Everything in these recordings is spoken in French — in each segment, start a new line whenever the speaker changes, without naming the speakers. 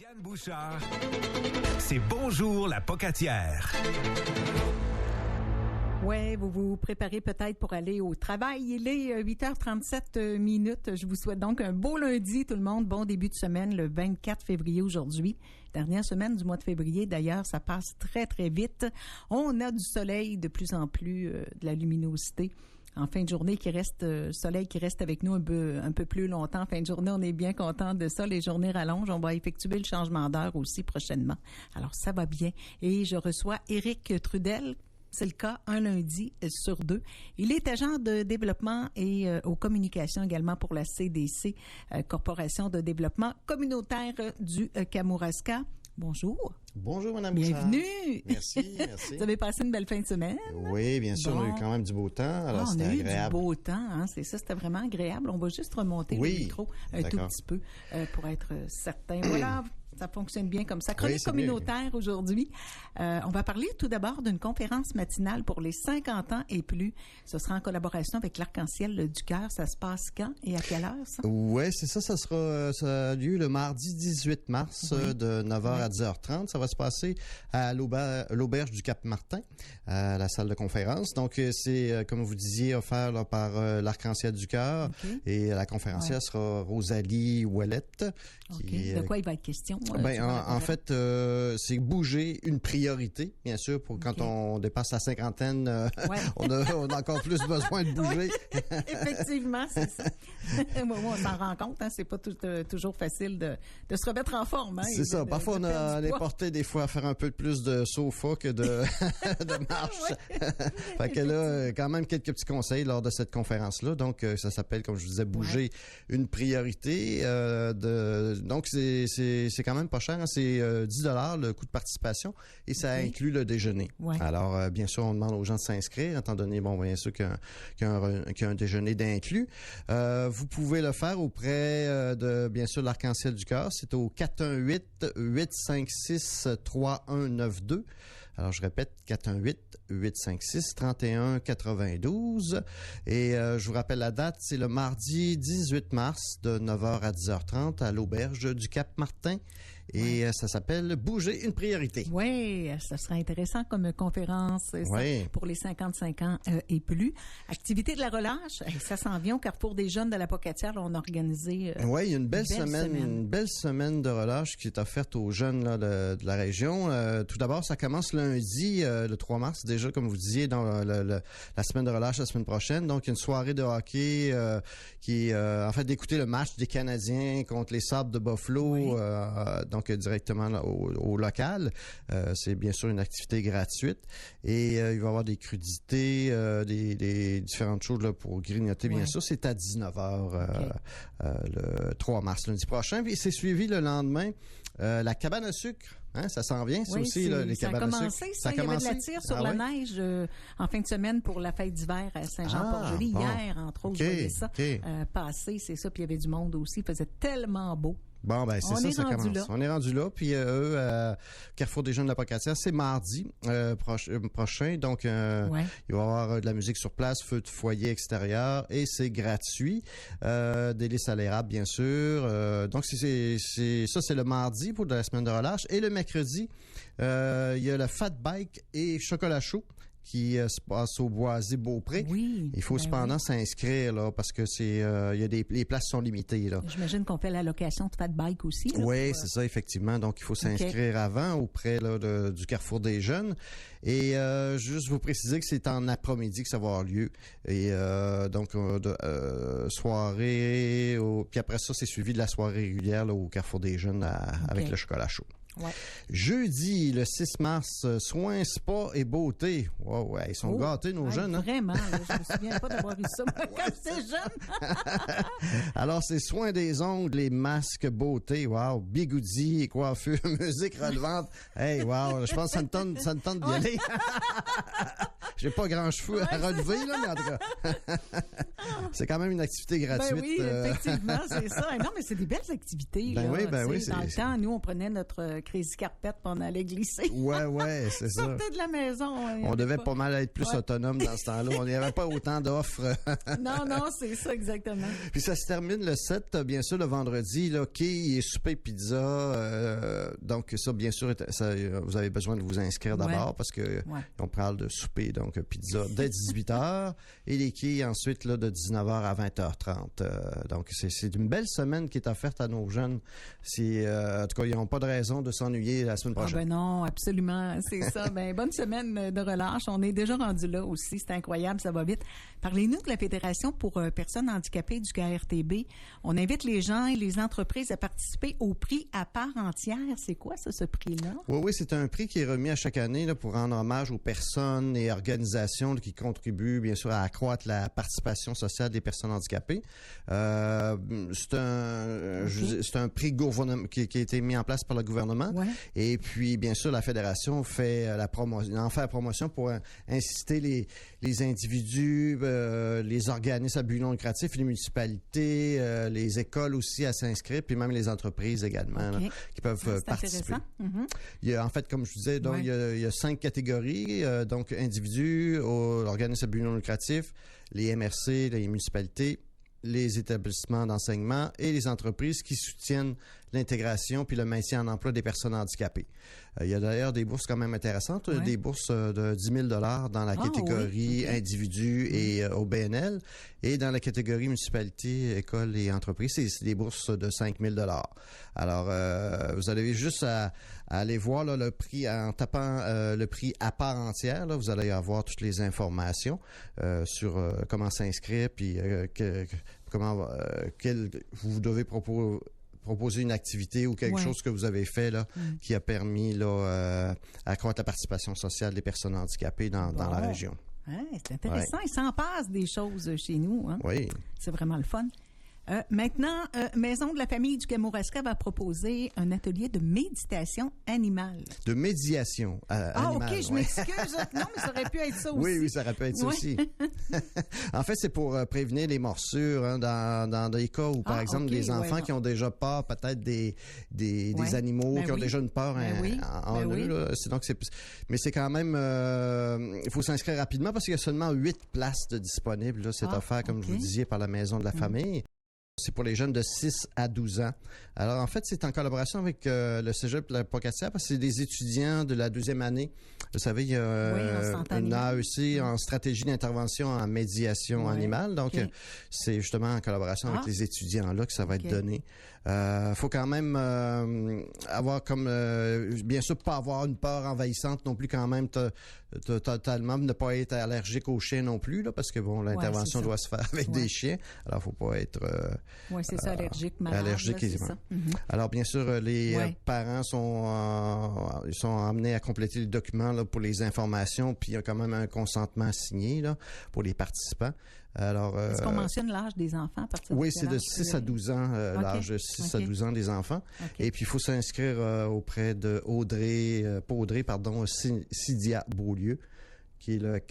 Diane Bouchard, c'est Bonjour la Pocatière.
Ouais, vous vous préparez peut-être pour aller au travail. Il est 8h37 minutes. Je vous souhaite donc un beau lundi, tout le monde. Bon début de semaine, le 24 février aujourd'hui. Dernière semaine du mois de février, d'ailleurs, ça passe très, très vite. On a du soleil de plus en plus, de la luminosité. En fin de journée, soleil qui reste avec nous un peu plus longtemps. En fin de journée, on est bien content de ça. Les journées rallongent. On va effectuer le changement d'heure aussi prochainement. Alors, ça va bien. Et je reçois Éric Trudel. C'est le cas un lundi sur deux. Il est agent de développement et aux communications également pour la CDC, Corporation de développement communautaire du Kamouraska. Bonjour.
Bonjour, Mme Bouchard.
Bienvenue.
Merci, merci.
Vous avez passé une belle fin de semaine?
Oui, bien sûr, on a eu quand même du beau temps. Alors, c'était agréable.
On a eu du beau temps, hein, c'est ça, c'était vraiment agréable. On va juste remonter le micro un tout petit peu pour être certain. Voilà, ça fonctionne bien comme ça. Chronique communautaire aujourd'hui. On va parler tout d'abord d'une conférence matinale pour les 50 ans et plus. Ce sera en collaboration avec l'Arc-en-Ciel du Cœur. Ça se passe quand et à quelle heure, ça?
Oui, c'est ça. Ça a lieu le mardi 18 mars de 9h à 10h30. Ça va se passer à l'auberge du Cap-Martin, à la salle de conférence. Donc, c'est, comme vous disiez, offert là, par l'Arc-en-Ciel du Cœur. Et la conférencière sera Rosalie Ouellette.
De quoi il va être question?
En fait, c'est bouger une priorité, bien sûr, pour quand on dépasse la cinquantaine, on a encore plus besoin de bouger.
Effectivement, c'est ça. On s'en rend compte, hein, c'est pas toujours facile de se remettre en forme. Hein,
c'est ça. Parfois, on est porté des fois à faire un peu plus de sofa que de marche. Fait que là, quand même quelques petits conseils lors de cette conférence-là. Donc, ça s'appelle, comme je vous disais, bouger une priorité. Donc, c'est quand même pas cher. Hein? C'est 10 $ le coût de participation et ça inclut le déjeuner. Alors, bien sûr, on demande aux gens de s'inscrire, étant donné, bien sûr, qu'il y a un déjeuner d'inclus. Vous pouvez le faire auprès de, bien sûr, l'Arc-en-Ciel du Cœur. C'est au 418-856-3192. Alors, je répète, 418-856-3192. Et je vous rappelle la date, c'est le mardi 18 mars de 9h à 10h30 à l'auberge du Cap-Martin. Et ça s'appelle « Bouger une priorité ».
Oui, ça sera intéressant comme conférence pour les 55 ans et plus. Activité de la relâche, ça s'en vient au Carrefour des jeunes de la Pocatière. On a organisé
il y a une belle semaine de relâche qui est offerte aux jeunes là, de la région. Tout d'abord, ça commence lundi, le 3 mars, déjà, comme vous disiez, dans la semaine de relâche la semaine prochaine. Donc, une soirée de hockey qui en fait, d'écouter le match des Canadiens contre les Sabres de Buffalo, donc directement là, au local. C'est bien sûr une activité gratuite et il va y avoir des crudités, des différentes choses là, pour grignoter, bien sûr. C'est à 19h le 3 mars, lundi prochain. Puis c'est suivi le lendemain, la cabane à sucre. Hein, ça s'en vient, ça aussi, là, les cabanes à sucre.
Ça a commencé, il y avait de la tire sur la neige en fin de semaine pour la fête d'hiver à Saint-Jean-Port-Joli. Hier, entre autres, je voyais ça passer, c'est ça. Puis il y avait du monde aussi. Il faisait tellement beau.
Bon, ben c'est ça commence.
Là.
On est rendu là. Puis eux, Carrefour des jeunes de la Pocatière, c'est mardi prochain. Donc, il va y avoir de la musique sur place, feu de foyer extérieur, et c'est gratuit. Délices à l'érable, bien sûr. Donc, c'est le mardi pour de la semaine de relâche. Et le mercredi, il y a le Fat Bike et chocolat chaud qui se passe au Boisé-Beaupré.
Oui.
Il faut cependant s'inscrire là parce que les places sont limitées là.
J'imagine qu'on fait la location de Fat Bike aussi. Là,
oui, c'est ça effectivement. Donc il faut s'inscrire avant auprès là du Carrefour des jeunes. Et juste vous préciser que c'est en après-midi que ça va avoir lieu. Et donc soirée puis après ça c'est suivi de la soirée régulière là, au Carrefour des jeunes avec le chocolat chaud.
Ouais.
Jeudi, le 6 mars, soins, spa et beauté. Wow, ils sont gâtés, nos jeunes. Hein?
Vraiment, là, je me souviens pas d'avoir eu ça quand j'étais jeune.
Alors, c'est soins des ongles, les masques beauté. Wow, bigoudi, coiffure, musique relevante. Hey, wow, je pense que ça me tente d'y aller. J'ai pas grand cheveux à relever, là, mais en tout cas, c'est quand même une activité gratuite.
Ben oui, effectivement, c'est ça. Non, mais c'est des belles activités.
Ben
là,
oui.
Dans le temps, nous, on prenait notre Crazy Carpet, puis on allait glisser.
Ouais, c'est ça.
Sortait de la maison.
On devait pas mal être plus autonome dans ce temps-là. On n'y avait pas autant d'offres.
Non, c'est ça, exactement.
Puis ça se termine le 7, bien sûr, le vendredi, là, quai et souper pizza. Donc ça, bien sûr, vous avez besoin de vous inscrire d'abord parce que on parle de souper, donc pizza dès 18h et les quais ensuite là, de 19h à 20h30. Donc c'est une belle semaine qui est offerte à nos jeunes. En tout cas, ils n'ont pas de raison de s'ennuyer la semaine prochaine.
Ah ben non, absolument, c'est ça. Ben bonne semaine de relâche. On est déjà rendu là aussi. C'est incroyable, ça va vite. Parlez-nous de la Fédération pour personnes handicapées du KRTB. On invite les gens et les entreprises à participer au prix à part entière. C'est quoi ça, ce prix-là?
Oui, c'est un prix qui est remis à chaque année là, pour rendre hommage aux personnes et organisations qui contribuent, bien sûr, à accroître la participation sociale des personnes handicapées. C'est un prix qui a été mis en place par le gouvernement. Ouais. Et puis, bien sûr, la Fédération fait la promotion pour inciter les individus, les organismes à but non lucratif, les municipalités, les écoles aussi à s'inscrire, puis même les entreprises également là, qui peuvent participer. Il y a, en fait, comme je disais, donc, il y a 5 catégories, donc individus, l'organisme à but non lucratif, les MRC, les municipalités, les établissements d'enseignement et les entreprises qui soutiennent l'intégration puis le maintien en emploi des personnes handicapées. Il y a d'ailleurs des bourses quand même intéressantes, des bourses de 10 000 $ dans la catégorie individus et au BNL, et dans la catégorie municipalité, école et entreprise, c'est des bourses de 5 000 $. Alors, vous avez juste à aller voir là, le prix en tapant le prix à part entière. Là, vous allez avoir toutes les informations sur comment s'inscrire puis comment vous devez proposer une activité ou quelque chose que vous avez fait là, qui a permis là, accroître la participation sociale des personnes handicapées dans la région.
C'est intéressant. Il s'en passe des choses chez nous. Hein? Oui. C'est vraiment le fun. Maintenant, Maison de la famille du Kamouraska va proposer un atelier de méditation animale.
De médiation animale.
OK, je m'excuse. Non, mais ça aurait pu être ça aussi.
Oui, ça aurait pu être ça aussi. En fait, c'est pour prévenir les morsures dans des cas où, par exemple, des enfants qui ont déjà peur, peut-être des animaux, qui ont déjà une peur en eux. Là. Mais c'est quand même... il faut s'inscrire rapidement parce qu'il y a seulement 8 places disponibles. Là. C'est offert, comme je vous disiez, par la Maison de la famille. C'est pour les jeunes de 6 à 12 ans. Alors, en fait, c'est en collaboration avec le Cégep de la Pocatière parce que c'est des étudiants de la 2e année. Vous savez, il y a une AEC en stratégie d'intervention en médiation animale. Donc, c'est justement en collaboration avec les étudiants là que ça va être donné. Faut quand même avoir comme... bien sûr, pas avoir une peur envahissante non plus quand même totalement, ne pas être allergique aux chiens non plus, là, parce que bon, l'intervention doit se faire avec des chiens. Alors, faut pas être...
oui, c'est ça, allergique, malade.
Allergique, là, ça. Alors, bien sûr, les parents sont amenés à compléter le document là, pour les informations, puis il y a quand même un consentement signé là, pour les participants. Alors,
est-ce qu'on mentionne l'âge des enfants à partir
oui, c'est de 6 à 12 ans, l'âge de 6 à 12 ans des enfants. Et puis, il faut s'inscrire auprès de Sidia Beaulieu, qui est le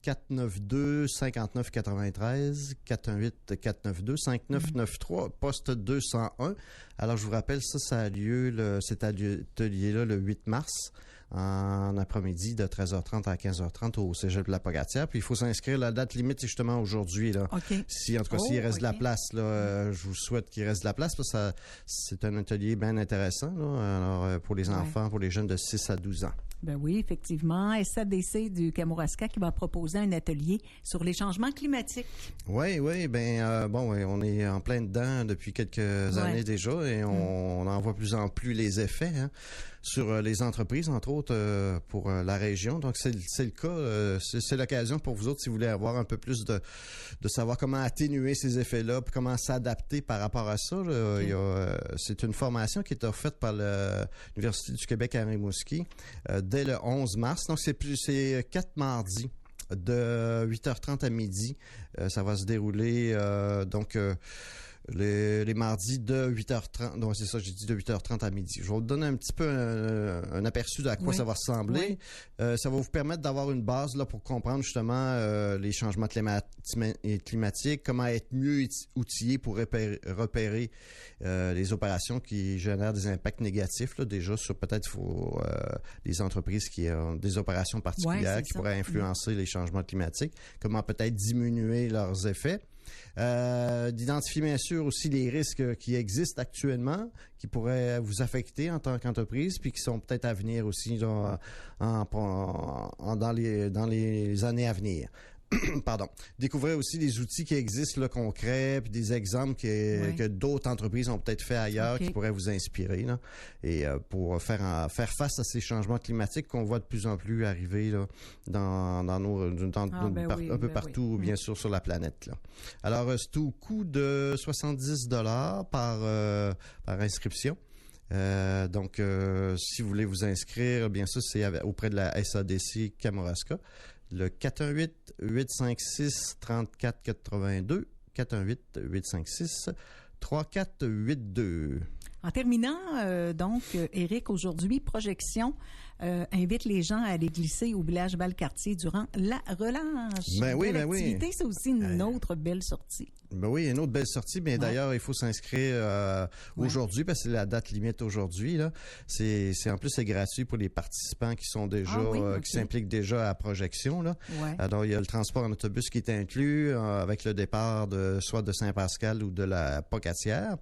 418-492-5993, 418-492-5993, poste 201. Alors, je vous rappelle, ça a lieu, cet atelier-là, le 8 mars. En après-midi de 13h30 à 15h30 au Cégep de la Pocatière. Puis il faut s'inscrire. La date limite est justement aujourd'hui. Là. Si, en tout cas, s'il reste de la place, là, je vous souhaite qu'il reste de la place parce que c'est un atelier bien intéressant là, alors, pour les enfants, pour les jeunes de 6 à 12 ans.
Ben oui, effectivement. SADC du Kamouraska qui va proposer un atelier sur les changements climatiques.
Oui. On est en plein dedans depuis quelques années déjà et on en voit de plus en plus les effets sur les entreprises, entre autres, pour la région. Donc, c'est le cas. C'est l'occasion pour vous autres, si vous voulez avoir un peu plus de savoir comment atténuer ces effets-là puis comment s'adapter par rapport à ça. C'est une formation qui est offerte par l'Université du Québec à Rimouski dès le 11 mars. Donc, c'est 4 mardis de 8h30 à midi. Ça va se dérouler, Les mardis de 8h30. Non, c'est ça, j'ai dit de 8h30 à midi. Je vais vous donner un petit peu un aperçu de à quoi ça va ressembler. Ça va vous permettre d'avoir une base là pour comprendre justement les changements climatiques, comment être mieux outillé pour repérer les opérations qui génèrent des impacts négatifs, là, déjà sur peut-être les entreprises qui ont des opérations particulières qui pourraient influencer les changements climatiques, comment peut-être diminuer leurs effets. D'identifier bien sûr aussi les risques qui existent actuellement, qui pourraient vous affecter en tant qu'entreprise, puis qui sont peut-être à venir aussi là, dans les années à venir. Pardon. Découvrir aussi des outils qui existent là, concrets, puis des exemples que d'autres entreprises ont peut-être fait ailleurs qui pourraient vous inspirer là, et pour faire face à ces changements climatiques qu'on voit de plus en plus arriver là, un peu partout, bien sûr, sur la planète. Là. Alors, c'est au coût de 70$ par inscription. Donc, si vous voulez vous inscrire, bien sûr, c'est auprès de la SADC Kamouraska. Le 418-856-3482. 418-856-3482.
En terminant, donc, Éric, aujourd'hui, Projection invite les gens à aller glisser au village Valcartier durant la relâche. L'activité, c'est aussi une autre belle sortie.
Ben oui, une autre belle sortie. Mais d'ailleurs, il faut s'inscrire aujourd'hui parce que c'est la date limite aujourd'hui. Là. En plus, c'est gratuit pour les participants qui sont déjà qui s'impliquent déjà à Projection. Là. Alors, il y a le transport en autobus qui est inclus avec le départ soit de Saint-Pascal ou de la Pocatière.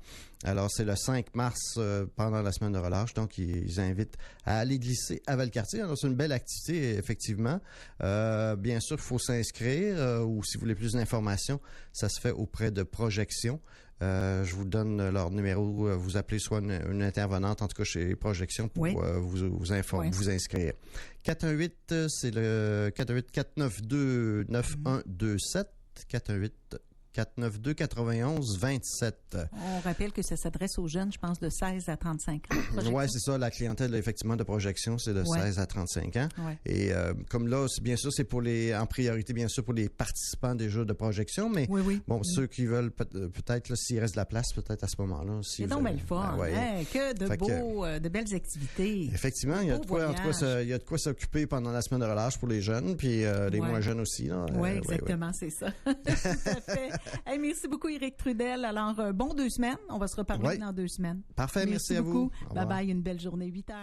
Alors, c'est le 5 mars pendant la semaine de relâche. Donc, ils invitent à aller glisser à Valcartier. Alors, c'est une belle activité, effectivement. Bien sûr, il faut s'inscrire ou si vous voulez plus d'informations, ça se fait auprès de Projection. Je vous donne leur numéro. Vous appelez soit une intervenante, en tout cas chez Projection, pour vous inscrire. 418, c'est le 418-492-9127. 418-492-9127.
On rappelle que ça s'adresse aux jeunes, je pense, de 16 à 35 ans.
Oui, c'est ça. La clientèle, effectivement, de Projection, c'est de 16 à 35 ans. Ouais. Et comme là, bien sûr, c'est en priorité, bien sûr, pour les participants déjà de Projection, mais ceux qui veulent peut-être, là, s'il reste de la place, peut-être à ce moment-là.
C'est donc belle fun. Que de belles activités.
Effectivement, il y a de quoi, en tout cas, il y a de quoi s'occuper pendant la semaine de relâche pour les jeunes, puis les moins jeunes aussi.
Oui, exactement, c'est ça. Tout à fait. Hey, merci beaucoup, Éric Trudel. Alors, bon 2 semaines. On va se reparler dans 2 semaines.
Parfait, merci à
beaucoup.
vous.
Bye bye, une belle journée. 8h49.